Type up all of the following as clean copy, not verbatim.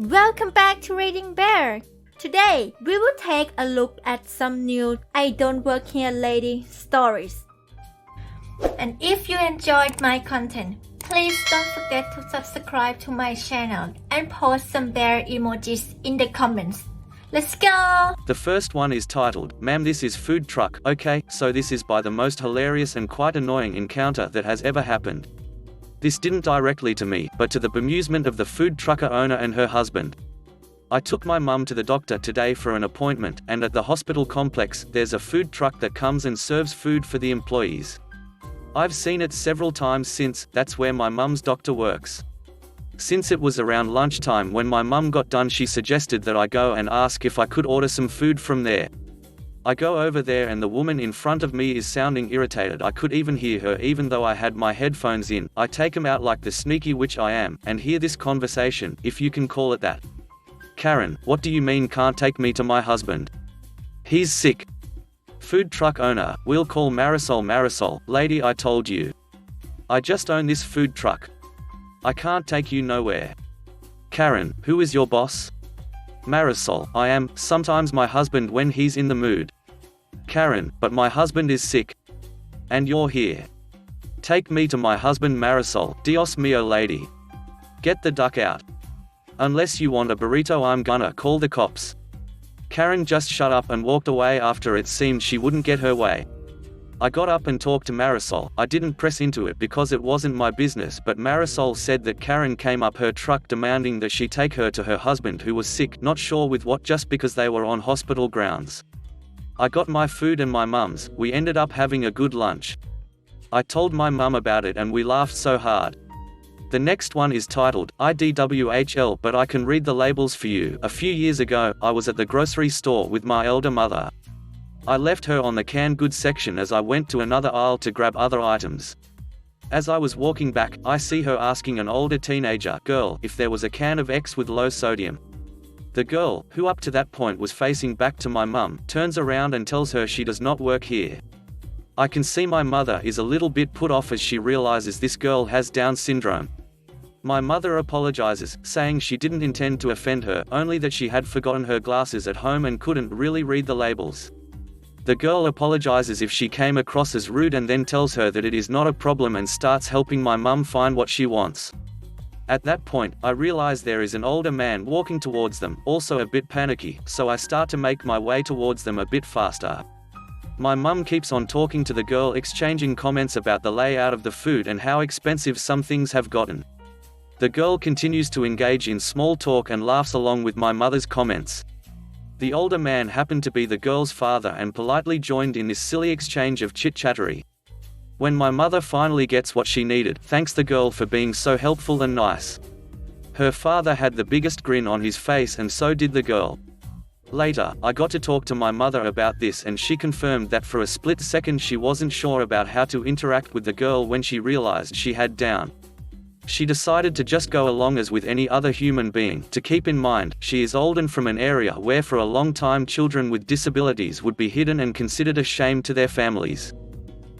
Welcome back to Reading Bear. Today, we will take a look at some new IDontWorkHereLady stories. And if you enjoyed my content, please don't forget to subscribe to my channel and post some bear emojis in the comments. Let's go! The first one is titled, "Ma'am, this is food truck." Okay, so this is by the most hilarious and quite annoying encounter that has ever happened. This didn't directly to me, but to the bemusement of the food trucker owner and her husband. I took my mum to the doctor today for an appointment, and at the hospital complex, there's a food truck that comes and serves food for the employees. I've seen it several times since, that's where my mum's doctor works. Since it was around lunchtime when my mum got done, she suggested that I go and ask if I could order some food from there. I go over there and the woman in front of me is sounding irritated. I could even hear her even though I had my headphones in. I take them out like the sneaky witch I am, and hear this conversation, if you can call it that. "Karen, what do you mean can't take me to my husband? He's sick." Food truck owner, "We'll call Marisol, lady, I told you. I just own this food truck. I can't take you nowhere." Karen, "Who is your boss?" Marisol, "I am, sometimes my husband when he's in the mood." Karen, "But my husband is sick. And you're here. Take me to my husband." Marisol, "Dios mío, lady. Get the duck out. Unless you want a burrito, I'm gonna call the cops." Karen just shut up and walked away after it seemed she wouldn't get her way. I got up and talked to Marisol. I didn't press into it because it wasn't my business, but Marisol said that Karen came up her truck demanding that she take her to her husband who was sick, not sure with what, just because they were on hospital grounds. I got my food and my mum's. We ended up having a good lunch. I told my mum about it and we laughed so hard. The next one is titled, IDWHL, but I can read the labels for you. A few years ago, I was at the grocery store with my elder mother. I left her on the canned goods section as I went to another aisle to grab other items. As I was walking back, I see her asking an older teenager girl if there was a can of X with low sodium. The girl, who up to that point was facing back to my mum, turns around and tells her she does not work here. I can see my mother is a little bit put off as she realizes this girl has Down syndrome. My mother apologizes, saying she didn't intend to offend her, only that she had forgotten her glasses at home and couldn't really read the labels. The girl apologizes if she came across as rude and then tells her that it is not a problem and starts helping my mum find what she wants. At that point, I realize there is an older man walking towards them, also a bit panicky, so I start to make my way towards them a bit faster. My mum keeps on talking to the girl, exchanging comments about the layout of the food and how expensive some things have gotten. The girl continues to engage in small talk and laughs along with my mother's comments. The older man happened to be the girl's father and politely joined in this silly exchange of chit-chattery. When my mother finally gets what she needed, thanks the girl for being so helpful and nice. Her father had the biggest grin on his face and so did the girl. Later, I got to talk to my mother about this and she confirmed that for a split second she wasn't sure about how to interact with the girl when she realized she had Down. She decided to just go along as with any other human being. To keep in mind, she is old and from an area where for a long time children with disabilities would be hidden and considered a shame to their families.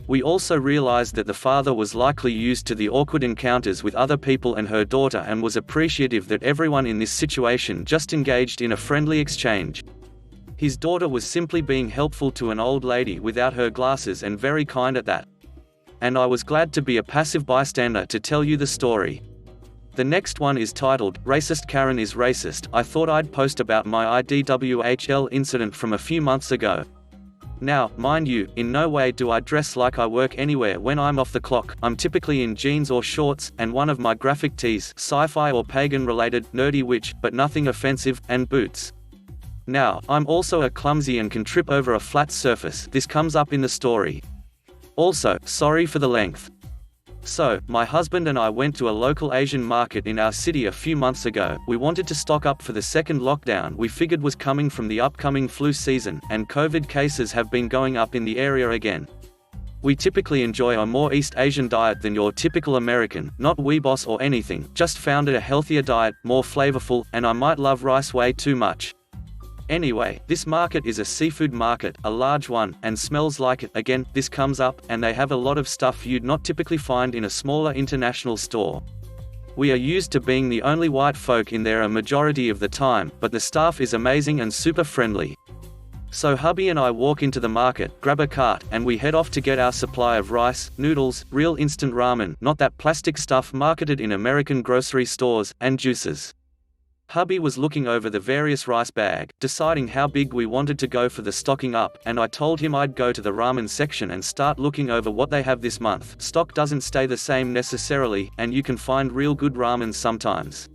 We also realized that the father was likely used to the awkward encounters with other people and her daughter and was appreciative that everyone in this situation just engaged in a friendly exchange. His daughter was simply being helpful to an old lady without her glasses and very kind at that. And I was glad to be a passive bystander to tell you the story. The next one is titled, Racist Karen is Racist. I thought I'd post about my IDWHL incident from a few months ago. Now, mind you, in no way do I dress like I work anywhere when I'm off the clock. I'm typically in jeans or shorts, and one of my graphic tees, sci-fi or pagan-related, nerdy witch, but nothing offensive, and boots. Now, I'm also a clumsy and can trip over a flat surface. This comes up in the story. Also, sorry for the length. So, my husband and I went to a local Asian market in our city a few months ago. We wanted to stock up for the second lockdown we figured was coming from the upcoming flu season, and COVID cases have been going up in the area again. We typically enjoy a more East Asian diet than your typical American, not weeboss or anything, just found it a healthier diet, more flavorful, and I might love rice way too much. Anyway, this market is a seafood market, a large one, and smells like it. Again, this comes up, and they have a lot of stuff you'd not typically find in a smaller international store. We are used to being the only white folk in there a majority of the time, but the staff is amazing and super friendly. So hubby and I walk into the market, grab a cart, and we head off to get our supply of rice, noodles, real instant ramen, not that plastic stuff marketed in American grocery stores, and juices. Hubby was looking over the various rice bag, deciding how big we wanted to go for the stocking up, and I told him I'd go to the ramen section and start looking over what they have this month. Stock doesn't stay the same necessarily, and you can find real good ramen sometimes.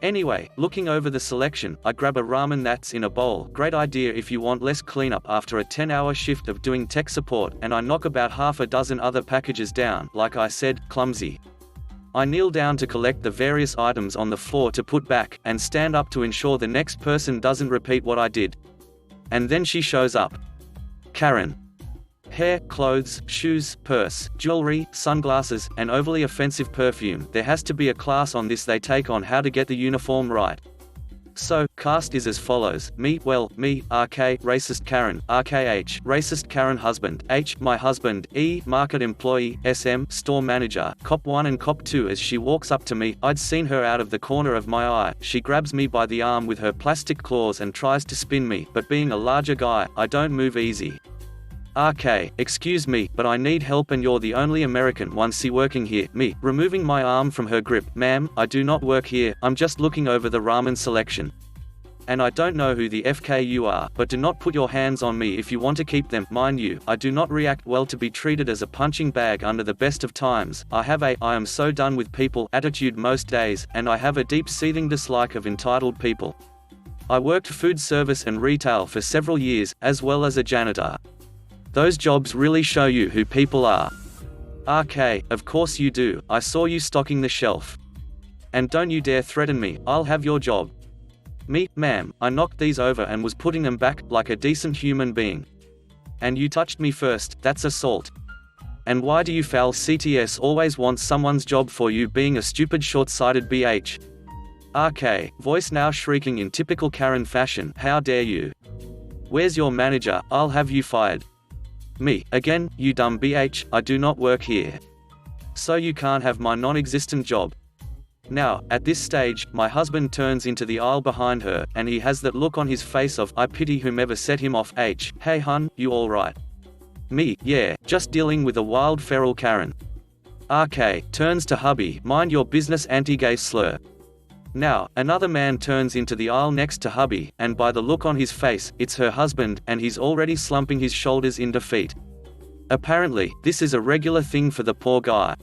Anyway, looking over the selection, I grab a ramen that's in a bowl. Great idea if you want less cleanup after a 10-hour shift of doing tech support, and I knock about half a dozen other packages down, like I said, clumsy. I kneel down to collect the various items on the floor to put back, and stand up to ensure the next person doesn't repeat what I did. And then she shows up. Karen. Hair, clothes, shoes, purse, jewelry, sunglasses, and overly offensive perfume. There has to be a class on this. They take on how to get the uniform right. So, cast is as follows: me, RK, racist Karen, RKH, racist Karen husband, H, my husband, E, market employee, SM, store manager, cop 1 and cop 2. As she walks up to me, I'd seen her out of the corner of my eye. She grabs me by the arm with her plastic claws and tries to spin me, but being a larger guy, I don't move easy. RK, excuse me, but I need help and you're the only American one see working here. Me, removing my arm from her grip. Ma'am, I do not work here, I'm just looking over the ramen selection. And I don't know who the FK you are, but do not put your hands on me if you want to keep them. Mind you, I do not react well to be treated as a punching bag under the best of times. I have a I am so done with people attitude most days, and I have a deep seething dislike of entitled people. I worked food service and retail for several years, as well as a janitor. Those jobs really show you who people are. RK, of course you do, I saw you stocking the shelf. And don't you dare threaten me, I'll have your job. Me, ma'am, I knocked these over and was putting them back, like a decent human being. And you touched me first, that's assault. And why do you foul CTS always want someone's job for you being a stupid short-sighted BH? RK, voice now shrieking in typical Karen fashion, how dare you? Where's your manager, I'll have you fired. Me, again, you dumb BH, I do not work here. So you can't have my non-existent job. Now, at this stage, my husband turns into the aisle behind her, and he has that look on his face of, I pity whomever set him off. H, hey hun, you alright? Me, yeah, just dealing with a wild feral Karen. RK, turns to hubby, mind your business anti-gay slur. Now, another man turns into the aisle next to hubby, and by the look on his face, it's her husband, and he's already slumping his shoulders in defeat. Apparently, this is a regular thing for the poor guy.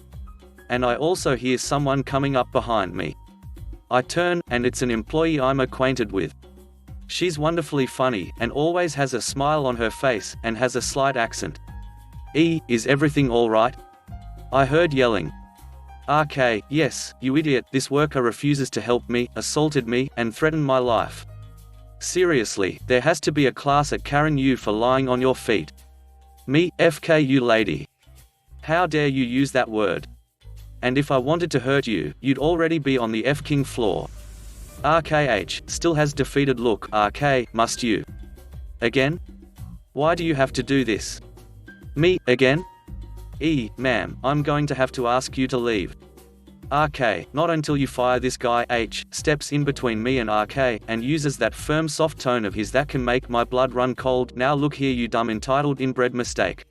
And I also hear someone coming up behind me. I turn, and it's an employee I'm acquainted with. She's wonderfully funny, and always has a smile on her face, and has a slight accent. E, is everything alright? I heard yelling. RK, yes, you idiot, this worker refuses to help me, assaulted me, and threatened my life. Seriously, there has to be a class at Karen U for lying on your feet. Me, FK you lady. How dare you use that word? And if I wanted to hurt you, you'd already be on the F-king floor. RKH, still has defeated look. RK, must you? Again? Why do you have to do this? Me, again? E, ma'am, I'm going to have to ask you to leave. RK, not until you fire this guy. H, steps in between me and RK, and uses that firm soft tone of his that can make my blood run cold. Now look here you dumb entitled inbred mistake.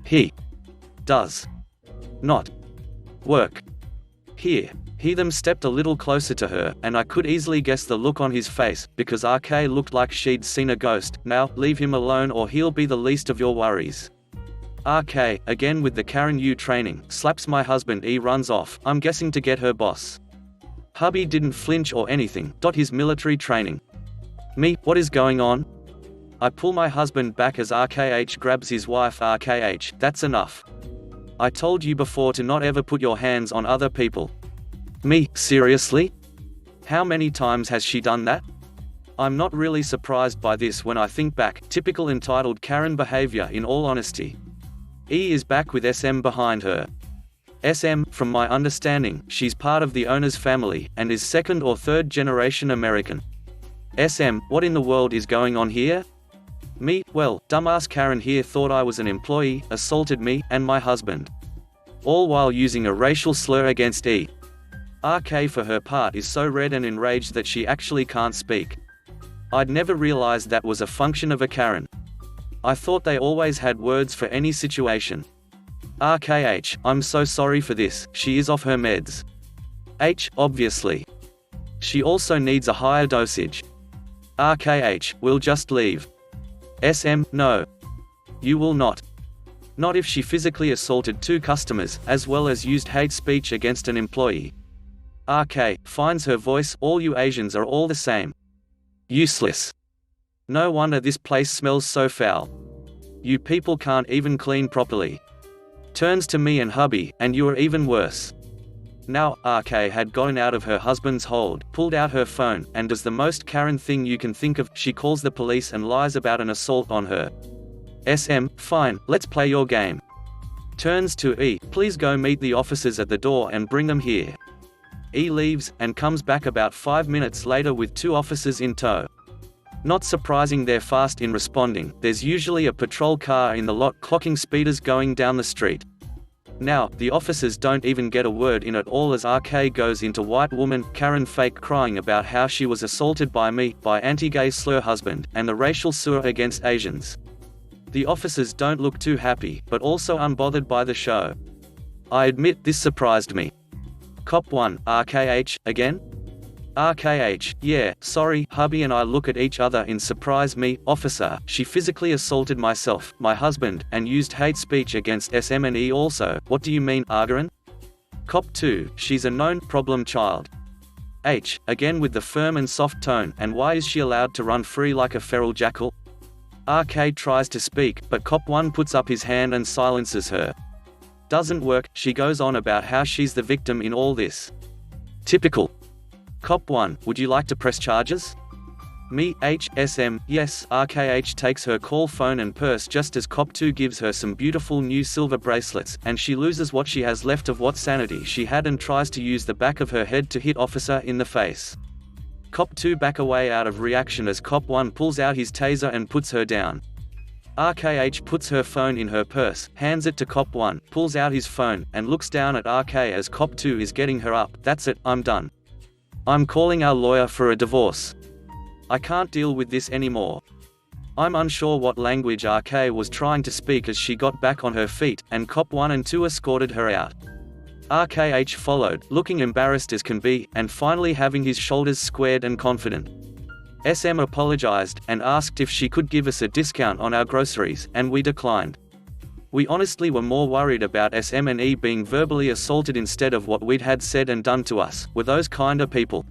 He does not work here. He them stepped a little closer to her, and I could easily guess the look on his face, because RK looked like she'd seen a ghost. Now, leave him alone or he'll be the least of your worries. RK, again with the Karen U training, slaps my husband. E runs off, I'm guessing to get her boss. Hubby didn't flinch or anything, his military training. Me, what is going on? I pull my husband back as RKH grabs his wife. RKH, that's enough. I told you before to not ever put your hands on other people. Me, seriously? How many times has she done that? I'm not really surprised by this when I think back, typical entitled Karen behavior in all honesty. E is back with SM behind her. SM, from my understanding, she's part of the owner's family, and is second or third generation American. SM, what in the world is going on here? Me, well, dumbass Karen here thought I was an employee, assaulted me, and my husband. All while using a racial slur against E. RK for her part is so red and enraged that she actually can't speak. I'd never realized that was a function of a Karen. I thought they always had words for any situation. RKH, I'm so sorry for this, she is off her meds. H, obviously. She also needs a higher dosage. RKH, we'll just leave. SM, no. You will not. Not if she physically assaulted 2 customers, as well as used hate speech against an employee. RK, finds her voice, all you Asians are all the same. Useless. No wonder this place smells so foul. You people can't even clean properly. Turns to me and hubby, and you are even worse. Now, RK had gotten out of her husband's hold, pulled out her phone, and does the most Karen thing you can think of, she calls the police and lies about an assault on her. SM, fine, let's play your game. Turns to E, please go meet the officers at the door and bring them here. E leaves, and comes back about 5 minutes later with 2 officers in tow. Not surprising they're fast in responding, there's usually a patrol car in the lot clocking speeders going down the street. Now, the officers don't even get a word in at all as RK goes into white woman, Karen fake crying about how she was assaulted by me, by anti-gay slur husband, and the racial sewer against Asians. The officers don't look too happy, but also unbothered by the show. I admit this surprised me. Cop 1, RKH, again? RKH, yeah, sorry, hubby and I look at each other in surprise. Me, officer, she physically assaulted myself, my husband, and used hate speech against SM and E also, what do you mean, Argaran? Cop 2, she's a known problem child. H, again with the firm and soft tone, and why is she allowed to run free like a feral jackal? RK tries to speak, but Cop 1 puts up his hand and silences her. Doesn't work, she goes on about how she's the victim in all this. Typical. Cop 1, would you like to press charges? Me, SM, yes. RKH takes her call phone and purse just as Cop 2 gives her some beautiful new silver bracelets, and she loses what she has left of what sanity she had and tries to use the back of her head to hit officer in the face. Cop 2 back away out of reaction as Cop 1 pulls out his taser and puts her down. RKH puts her phone in her purse, hands it to Cop 1, pulls out his phone, and looks down at RK as Cop 2 is getting her up. That's it, I'm done. I'm calling our lawyer for a divorce. I can't deal with this anymore. I'm unsure what language RK was trying to speak as she got back on her feet, and Cop 1 and 2 escorted her out. RKH followed, looking embarrassed as can be, and finally having his shoulders squared and confident. SM apologized, and asked if she could give us a discount on our groceries, and we declined. We honestly were more worried about SM and E being verbally assaulted instead of what we'd had said and done to us, were those kinda people.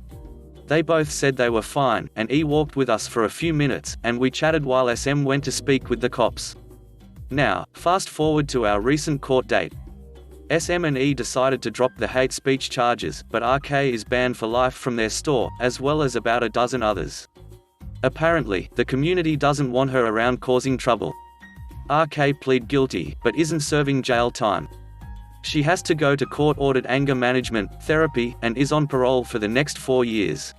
They both said they were fine, and E walked with us for a few minutes, and we chatted while SM went to speak with the cops. Now, fast forward to our recent court date. SM and E decided to drop the hate speech charges, but RK is banned for life from their store, as well as about a dozen others. Apparently, the community doesn't want her around causing trouble. RK plead guilty, but isn't serving jail time. She has to go to court-ordered anger management, therapy, and is on parole for the next 4 years.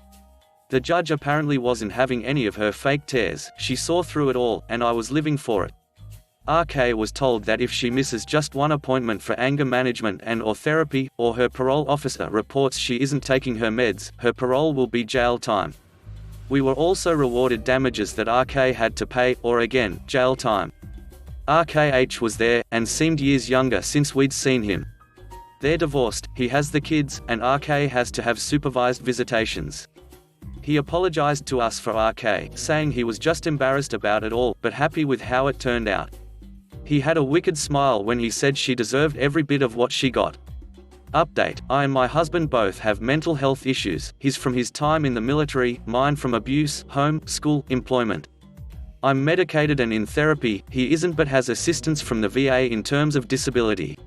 The judge apparently wasn't having any of her fake tears, she saw through it all, and I was living for it. RK was told that if she misses just one appointment for anger management and/or therapy, or her parole officer reports she isn't taking her meds, her parole will be jail time. We were also rewarded damages that RK had to pay, or again, jail time. RKH was there, and seemed years younger since we'd seen him. They're divorced, he has the kids, and RK has to have supervised visitations. He apologized to us for RK, saying he was just embarrassed about it all, but happy with how it turned out. He had a wicked smile when he said she deserved every bit of what she got. Update, I and my husband both have mental health issues, his from his time in the military, mine from abuse, home, school, employment. I'm medicated and in therapy, he isn't but has assistance from the VA in terms of disability.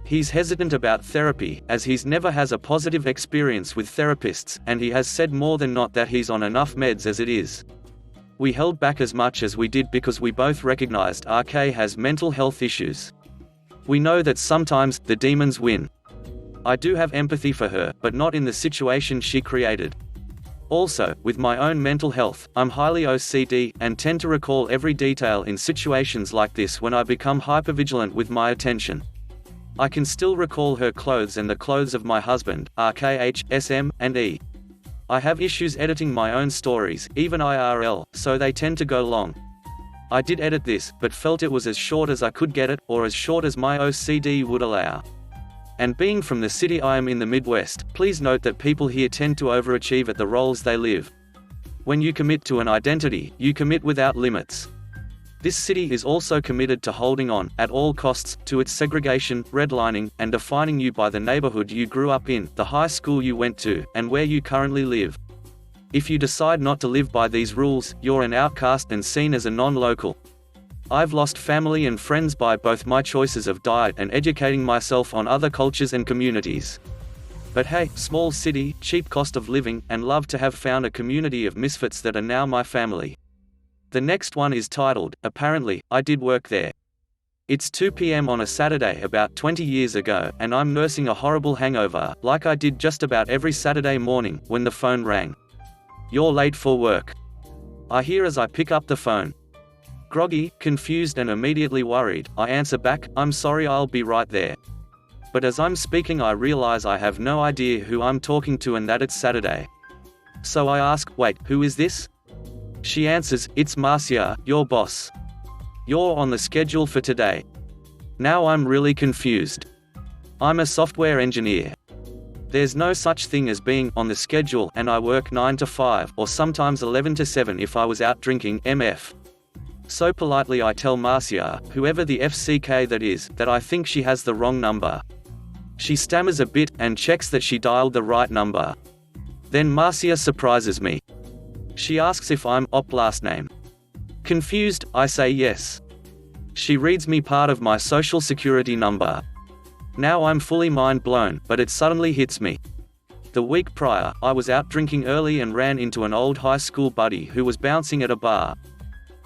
He's hesitant about therapy, as he's never has a positive experience with therapists, and he has said more than not that he's on enough meds as it is. We held back as much as we did because we both recognized RK has mental health issues. We know that sometimes, the demons win. I do have empathy for her, but not in the situation she created. Also, with my own mental health, I'm highly OCD, and tend to recall every detail in situations like this when I become hypervigilant with my attention. I can still recall her clothes and the clothes of my husband, RKH, SM, and E. I have issues editing my own stories, even IRL, so they tend to go long. I did edit this, but felt it was as short as I could get it, or as short as my OCD would allow. And being from the city I am in the Midwest, please note that people here tend to overachieve at the roles they live. When you commit to an identity, you commit without limits. This city is also committed to holding on, at all costs, to its segregation, redlining, and defining you by the neighborhood you grew up in, the high school you went to, and where you currently live. If you decide not to live by these rules, you're an outcast and seen as a non-local. I've lost family and friends by both my choices of diet and educating myself on other cultures and communities. But hey, small city, cheap cost of living, and love to have found a community of misfits that are now my family. The next one is titled, Apparently, I Did Work There. It's 2 p.m. on a Saturday about 20 years ago, and I'm nursing a horrible hangover, like I did just about every Saturday morning, when the phone rang. "You're late for work," I hear as I pick up the phone. Groggy, confused and immediately worried, I answer back, "I'm sorry, I'll be right there." But as I'm speaking I realize I have no idea who I'm talking to and that it's Saturday. So I ask, "Wait, who is this?" She answers, "It's Marcia, your boss. You're on the schedule for today." Now I'm really confused. I'm a software engineer. There's no such thing as being on the schedule, and I work 9 to 5, or sometimes 11 to 7 if I was out drinking, MF. So politely I tell Marcia, whoever the FCK that is, that I think she has the wrong number. She stammers a bit, and checks that she dialed the right number. Then Marcia surprises me. She asks if I'm op last name. Confused, I say yes. She reads me part of my social security number. Now I'm fully mind blown, but it suddenly hits me. The week prior, I was out drinking early and ran into an old high school buddy who was bouncing at a bar.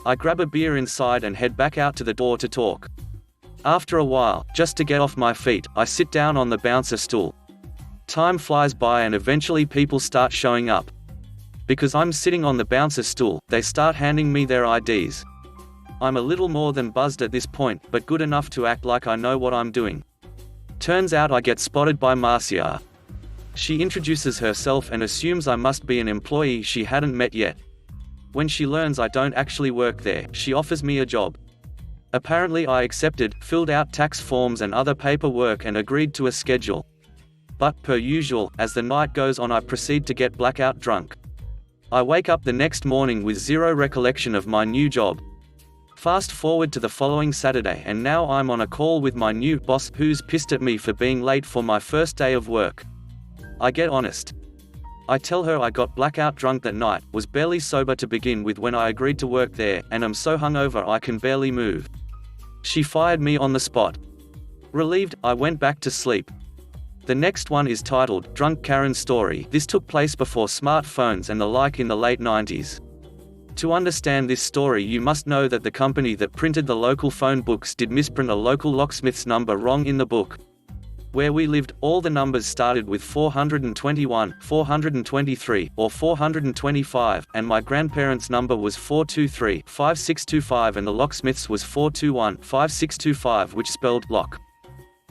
I grab a beer inside and head back out to the door to talk. After a while, just to get off my feet, I sit down on the bouncer stool. Time flies by and eventually people start showing up. Because I'm sitting on the bouncer stool, they start handing me their IDs. I'm a little more than buzzed at this point, but good enough to act like I know what I'm doing. Turns out I get spotted by Marcia. She introduces herself and assumes I must be an employee she hadn't met yet. When she learns I don't actually work there, she offers me a job. Apparently I accepted, filled out tax forms and other paperwork and agreed to a schedule. But, per usual, as the night goes on I proceed to get blackout drunk. I wake up the next morning with zero recollection of my new job. Fast forward to the following Saturday and now I'm on a call with my new boss who's pissed at me for being late for my first day of work. I get honest. I tell her I got blackout drunk that night, was barely sober to begin with when I agreed to work there, and am so hungover I can barely move. She fired me on the spot. Relieved, I went back to sleep. The next one is titled, Drunk Karen Story. This took place before smartphones and the like in the late 90s. To understand this story you must know that the company that printed the local phone books did misprint a local locksmith's number wrong in the book. Where we lived, all the numbers started with 421, 423, or 425, and my grandparents' number was 423, 5625 and the locksmith's was 421, 5625 which spelled lock.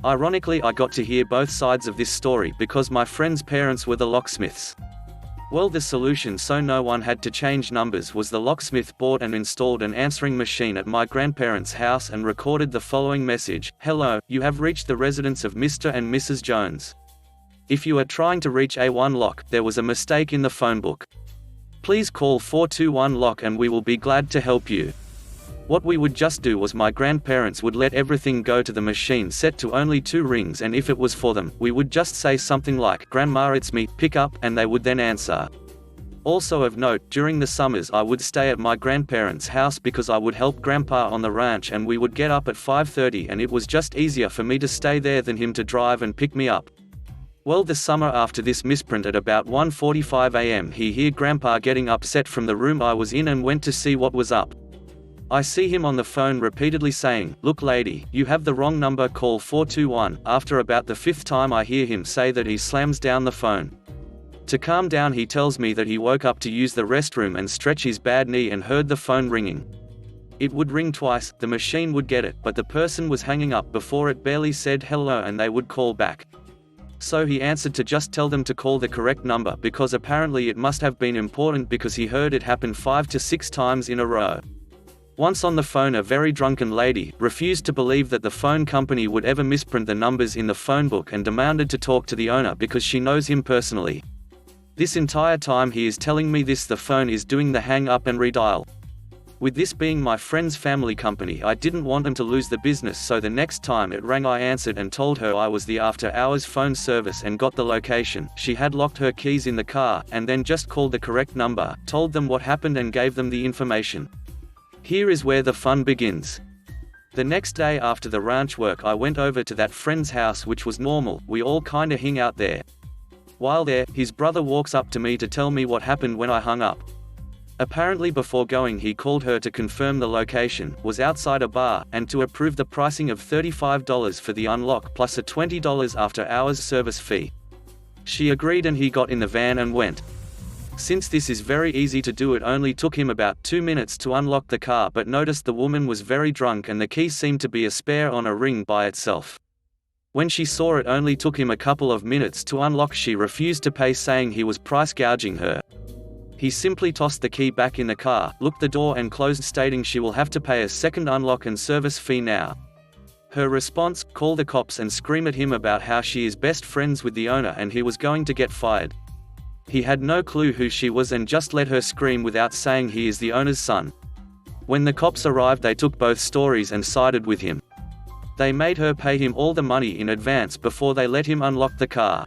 Ironically I got to hear both sides of this story because my friend's parents were the locksmiths. Well, the solution so no one had to change numbers was the locksmith bought and installed an answering machine at my grandparents' house and recorded the following message: "Hello, you have reached the residence of Mr. and Mrs. Jones. If you are trying to reach A1 Lock, there was a mistake in the phone book. Please call 421 Lock and we will be glad to help you." What we would just do was my grandparents would let everything go to the machine set to only 2 rings, and if it was for them, we would just say something like, "Grandma, it's me, pick up," and they would then answer. Also of note, during the summers I would stay at my grandparents' house because I would help Grandpa on the ranch and we would get up at 5:30 and it was just easier for me to stay there than him to drive and pick me up. Well, the summer after this misprint at about 1:45 a.m. he heard Grandpa getting upset from the room I was in and went to see what was up. I see him on the phone repeatedly saying, "Look lady, you have the wrong number, call 421. After about the 5th time I hear him say that, he slams down the phone. To calm down he tells me that he woke up to use the restroom and stretch his bad knee and heard the phone ringing. It would ring twice, the machine would get it, but the person was hanging up before it barely said hello and they would call back. So he answered to just tell them to call the correct number because apparently it must have been important because he heard it happen 5 to 6 times in a row. Once on the phone, a very drunken lady refused to believe that the phone company would ever misprint the numbers in the phone book and demanded to talk to the owner because she knows him personally. This entire time he is telling me this, the phone is doing the hang up and redial. With this being my friend's family company, I didn't want them to lose the business, so the next time it rang I answered and told her I was the after-hours phone service and got the location. She had locked her keys in the car, and then just called the correct number, told them what happened and gave them the information. Here is where the fun begins. The next day after the ranch work I went over to that friend's house, which was normal, we all kinda hang out there. While there, his brother walks up to me to tell me what happened when I hung up. Apparently before going he called her to confirm the location, was outside a bar, and to approve the pricing of $35 for the unlock plus a $20 after-hours service fee. She agreed and he got in the van and went. Since this is very easy to do, it only took him about 2 minutes to unlock the car, but noticed the woman was very drunk and the key seemed to be a spare on a ring by itself. When she saw it only took him a couple of minutes to unlock, she refused to pay, saying he was price gouging her. He simply tossed the key back in the car, locked the door and closed, stating she will have to pay a second unlock and service fee now. Her response: call the cops and scream at him about how she is best friends with the owner and he was going to get fired. He had no clue who she was and just let her scream without saying he is the owner's son. When the cops arrived they took both stories and sided with him. They made her pay him all the money in advance before they let him unlock the car.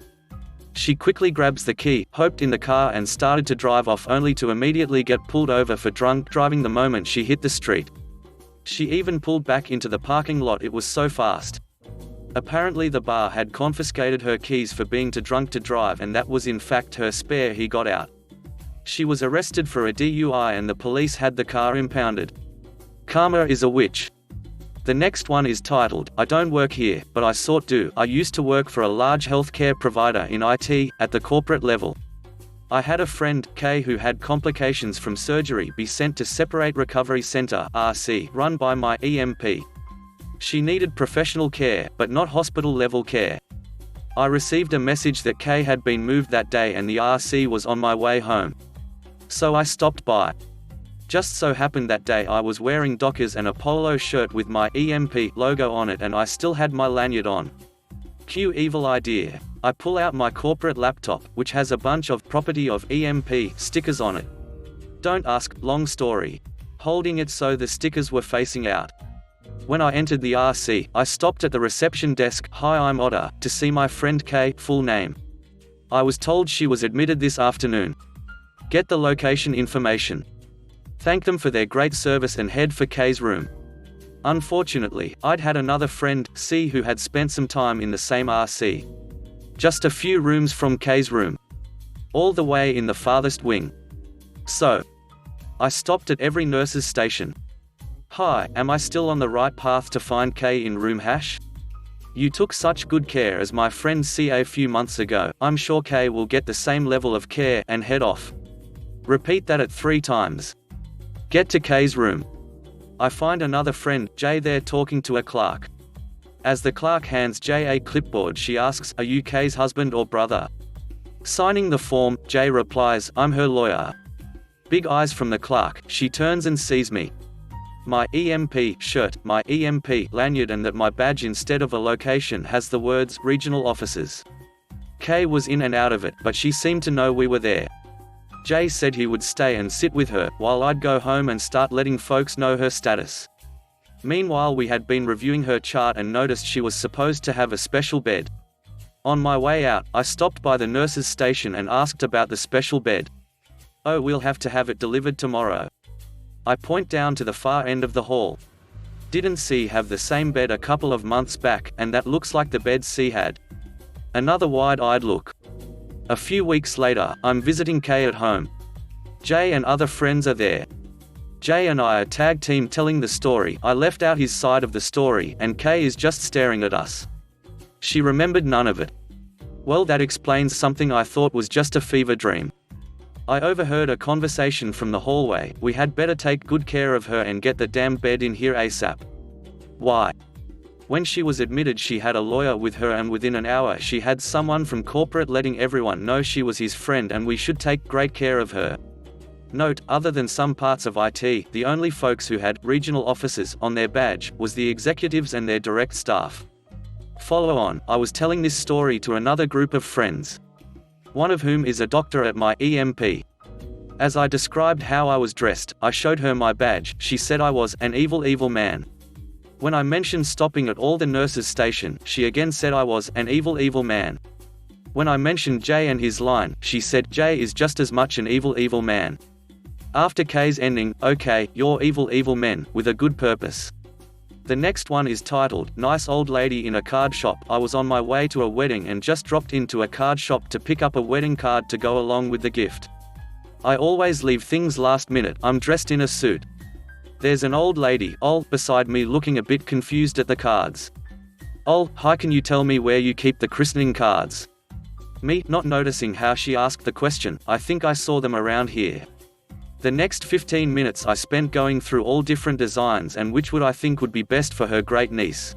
She quickly grabs the key, hopped in the car and started to drive off, only to immediately get pulled over for drunk driving the moment she hit the street. She even pulled back into the parking lot, it was so fast. Apparently the bar had confiscated her keys for being too drunk to drive, and that was in fact her spare he got out. She was arrested for a DUI and the police had the car impounded. Karma is a witch. The next one is titled, I don't work here, but I sort do. I used to work for a large healthcare provider in IT, at the corporate level. I had a friend, Kay, who had complications from surgery, be sent to Separate Recovery Center (RC), run by my EMP. She needed professional care, but not hospital-level care. I received a message that Kay had been moved that day and the RC was on my way home. So I stopped by. Just so happened that day I was wearing Dockers and a polo shirt with my EMP logo on it, and I still had my lanyard on. Cue evil idea. I pull out my corporate laptop, which has a bunch of property of EMP stickers on it. Don't ask, long story. Holding it so the stickers were facing out. When I entered the RC, I stopped at the reception desk, "Hi, I'm Otter," to see my friend Kay, full name. I was told she was admitted this afternoon. Get the location information. Thank them for their great service and head for Kay's room. Unfortunately, I'd had another friend, C, who had spent some time in the same RC. Just a few rooms from Kay's room. All the way in the farthest wing. So, I stopped at every nurse's station. "Hi, am I still on the right path to find Kay in room hash? You took such good care as my friend C a few months ago. I'm sure Kay will get the same level of care," and head off. Repeat that at 3 times. Get to Kay's room. I find another friend, Jay, there talking to a clerk. As the clerk hands Jay a clipboard, she asks, "Are you Kay's husband or brother?" Signing the form, Jay replies, "I'm her lawyer." Big eyes from the clerk, she turns and sees me. My EMP shirt, my EMP lanyard, and that my badge instead of a location has the words "Regional Offices." Kay was in and out of it, but she seemed to know we were there. Jay said he would stay and sit with her, while I'd go home and start letting folks know her status. Meanwhile, we had been reviewing her chart and noticed she was supposed to have a special bed. On my way out, I stopped by the nurse's station and asked about the special bed. "Oh, we'll have to have it delivered tomorrow." I point down to the far end of the hall. Didn't C have the same bed a couple of months back, and that looks like the bed C had. Another wide-eyed look. A few weeks later, I'm visiting Kay at home. Jay and other friends are there. Jay and I are tag team telling the story. I left out his side of the story, and Kay is just staring at us. She remembered none of it. Well, that explains something I thought was just a fever dream. I overheard a conversation from the hallway. We had better take good care of her and get the damn bed in here ASAP. Why? When she was admitted, she had a lawyer with her, and within an hour she had someone from corporate letting everyone know she was his friend and we should take great care of her. Note, other than some parts of IT, the only folks who had regional officers on their badge was the executives and their direct staff. Follow on, I was telling this story to another group of friends, one of whom is a doctor at my EMP. As I described how I was dressed, I showed her my badge. She said I was an evil man. When I mentioned stopping at all the nurses' station, she again said I was an evil man. When I mentioned Jay and his line, she said Jay is just as much an evil man. After K's ending, okay, you're evil men, with a good purpose. The next one is titled, Nice Old Lady in a Card Shop. I was on my way to a wedding and just dropped into a card shop to pick up a wedding card to go along with the gift. I always leave things last minute. I'm dressed in a suit. There's an old lady, beside me looking a bit confused at the cards. Hi, can you tell me where you keep the christening cards? Me, not noticing how she asked the question, I think I saw them around here. The next 15 minutes I spent going through all different designs and which would I think would be best for her great niece.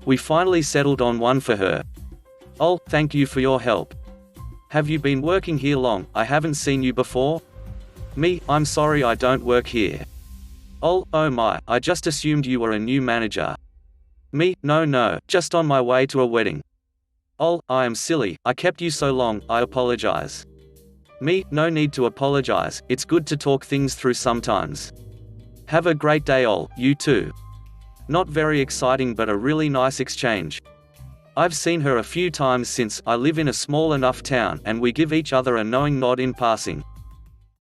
We finally settled on one for her. Thank you for your help. Have you been working here long? I haven't seen you before. Me, I'm sorry, I don't work here. Oh my, I just assumed you were a new manager. Me, no, just on my way to a wedding. I am silly, I kept you so long, I apologize. Me, no need to apologize, it's good to talk things through sometimes. Have a great day you too. Not very exciting but a really nice exchange. I've seen her a few times since I live in a small enough town and we give each other a knowing nod in passing.